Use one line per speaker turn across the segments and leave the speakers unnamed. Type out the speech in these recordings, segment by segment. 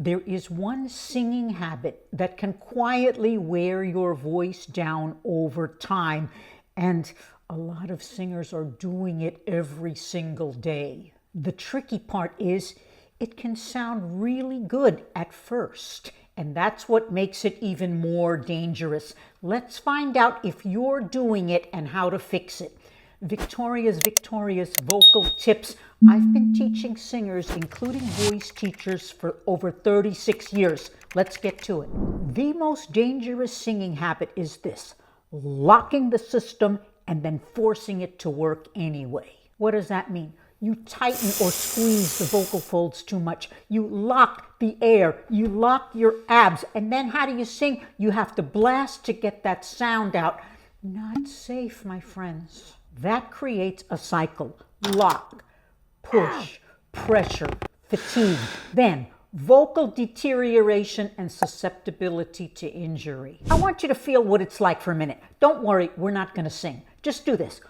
There is one singing habit that can quietly wear your voice down over time, and a lot of singers are doing it every single day. The tricky part is it can sound really good at first, and that's what makes it even more dangerous. Let's find out if you're doing it and how to fix it. Victoria's vocal tips. I've been teaching singers, including voice teachers, for over 36 years. Let's get to it. The most dangerous singing habit is this: locking the system and then forcing it to work anyway. What does that mean? You tighten or squeeze the vocal folds too much. You lock the air. You lock your abs. And then how do you sing? You have to blast to get that sound out. Not safe, my friends. That creates a cycle. Lock, push, pressure, fatigue. Then vocal deterioration and susceptibility to injury. I want you to feel what it's like for a minute. Don't worry, we're not going to sing. Just do this.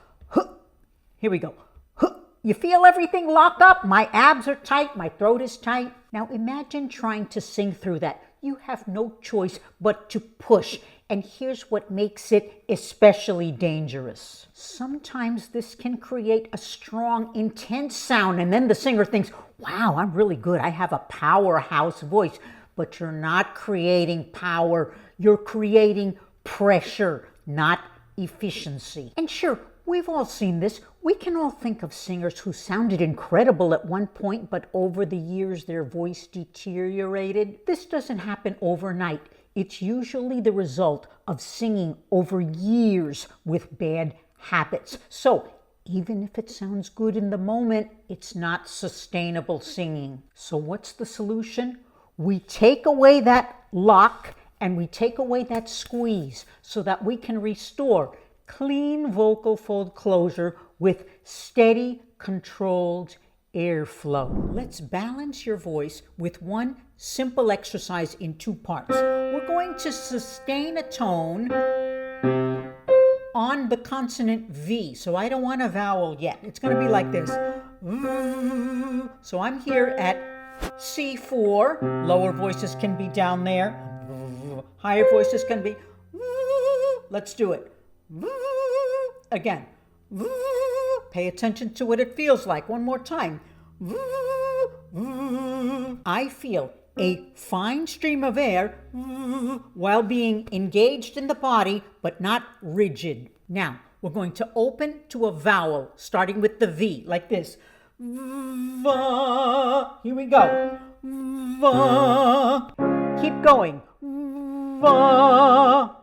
Here we go. You feel everything lock up? My abs are tight, my throat is tight. Now imagine trying to sing through that. You have no choice but to push. And here's what makes it especially dangerous. Sometimes this can create a strong, intense sound, and then the singer thinks, wow, I'm really good. I have a powerhouse voice. But you're not creating power. You're creating pressure, not efficiency. And sure, we've all seen this. We can all think of singers who sounded incredible at one point, but over the years their voice deteriorated. This doesn't happen overnight. It's usually the result of singing over years with bad habits. So even if it sounds good in the moment, it's not sustainable singing. So what's the solution? We take away that lock and we take away that squeeze so that we can restore clean vocal fold closure with steady, controlled airflow. Let's balance your voice with one simple exercise in two parts. We're going to sustain a tone on the consonant V. So I don't want a vowel yet. It's going to be like this. So I'm here at C4. Lower voices can be down there. Higher voices can be. Let's do it. Again. Pay attention to what it feels like. One more time. I feel a fine stream of air while being engaged in the body, but not rigid. Now, we're going to open to a vowel, starting with the V, like this. Va. Here we go. Va. Keep going. Va.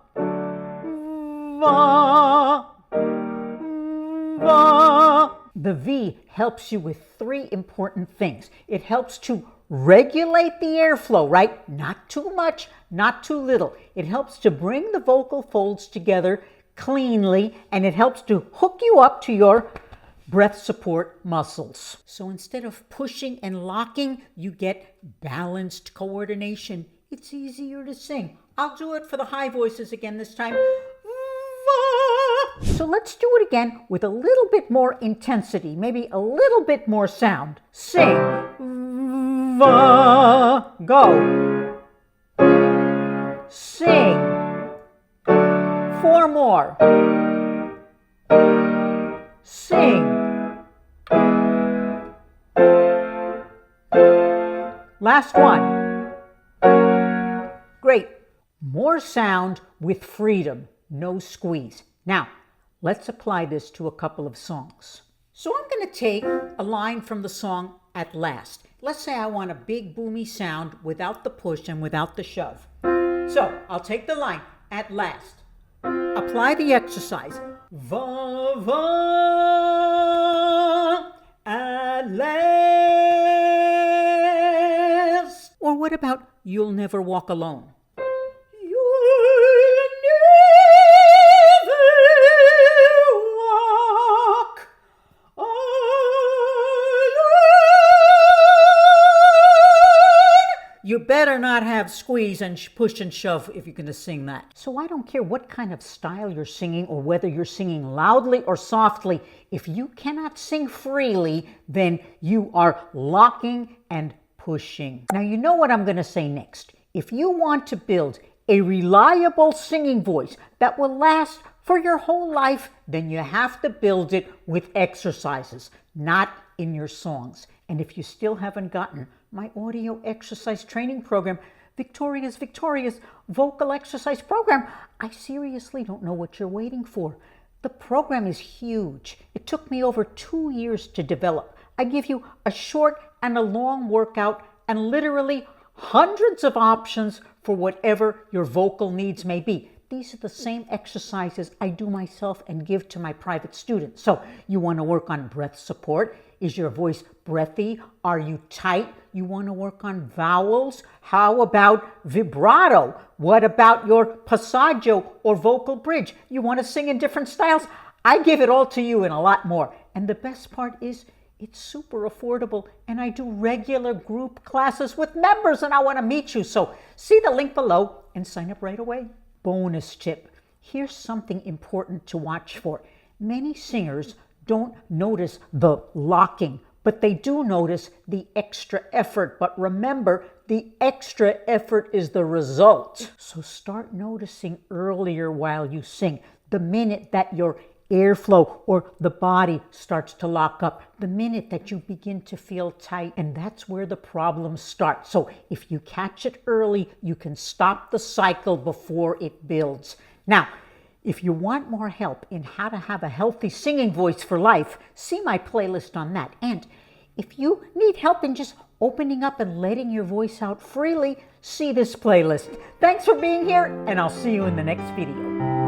Va. The V helps you with three important things. It helps to regulate the airflow, right? Not too much, not too little. It helps to bring the vocal folds together cleanly, and it helps to hook you up to your breath support muscles. So instead of pushing and locking, you get balanced coordination. It's easier to sing. I'll do it for the high voices again this time. So let's do it again with a little bit more intensity, maybe a little bit more sound. Sing. Va. Go. Sing. 4 more. Sing. Last one. Great. More sound with freedom, no squeeze. Now, let's apply this to a couple of songs. So I'm going to take a line from the song At Last. Let's say I want a big boomy sound without the push and without the shove. So I'll take the line At Last. Apply the exercise. Va, va, at last. Or what about You'll Never Walk Alone? You better not have squeeze and push and shove if you're going to sing that. So I don't care what kind of style you're singing or whether you're singing loudly or softly. If you cannot sing freely, then you are locking and pushing. Now, you know what I'm going to say next. If you want to build a reliable singing voice that will last for your whole life, then you have to build it with exercises, not in your songs. And if you still haven't gotten my audio exercise training program, Victoria's vocal exercise program, I seriously don't know what you're waiting for. The program is huge. It took me over 2 years to develop. I give you a short and a long workout and literally hundreds of options for whatever your vocal needs may be. These are the same exercises I do myself and give to my private students. So you want to work on breath support. Is your voice breathy? Are you tight? You want to work on vowels? How about vibrato? What about your passaggio or vocal bridge? You want to sing in different styles? I give it all to you and a lot more. And the best part is it's super affordable, and I do regular group classes with members, and I want to meet you. So see the link below and sign up right away. Bonus tip. Here's something important to watch for. Many singers don't notice the locking, but they do notice the extra effort. But remember, the extra effort is the result. So start noticing earlier while you sing. The minute that your airflow or the body starts to lock up, the minute that you begin to feel tight, and that's where the problems start. So if you catch it early, you can stop the cycle before it builds. Now, if you want more help in how to have a healthy singing voice for life, see my playlist on that. And if you need help in just opening up and letting your voice out freely, see this playlist. Thanks for being here, and I'll see you in the next video.